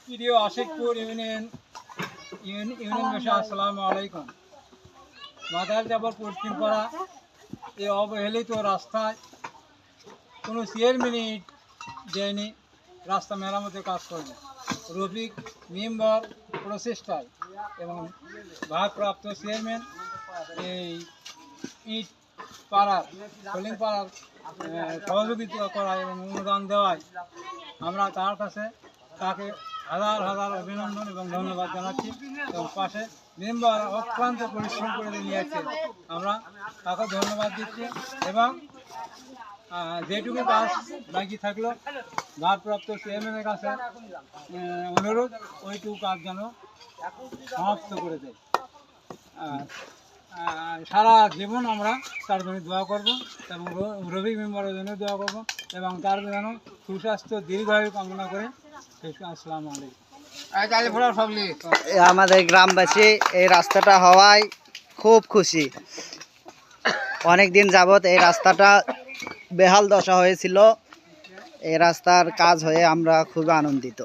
প্রিয় আশিকপুর ইউনিয়নবাসী, আসসালামু আলাইকুম। মাদার যাবার পশ্চিম পাড়া এই অবহেলিত রাস্তায় কোনো চেয়ারম্যানই দেয়নি রাস্তা মেরামতের কাজ করবে। রফিক মেম্বার প্রচেষ্টায় এবং ভারপ্রাপ্ত চেয়ারম্যান এই ইট পাড়ার কলিং পাড়ার সহযোগিতা করা এবং অনুদান দেওয়ায় আমরা তার কাছে তাকে হাজার হাজার অভিনন্দন এবং ধন্যবাদ জানাচ্ছি। এবং পাশে মেম্বার অক্লান্ত পরিশ্রম করে নিয়েছে, আমরা তাকে ধন্যবাদ দিচ্ছি। এবং যেটুকু কাজ বাকি থাকলো ভারপ্রাপ্ত চেয়ারম্যানের কাছে অনুরোধ ওইটুকু কাজ যেন সমাপ্ত করে দেয়। সারা জীবন আমরা তার জন্য দোয়া করব এবং রবি মেম্বারের জন্য দোয়া করব এবং তার যেন সুস্বাস্থ্য দীর্ঘায়ু কামনা করে। আসসালামু আলাইকুম। আমাদের গ্রামবাসী এই রাস্তাটা হওয়ায় খুব খুশি। অনেক দিন যাবত এই রাস্তাটা বেহাল দশা হয়েছিল, এই রাস্তার কাজ হয়ে আমরা খুব আনন্দিত।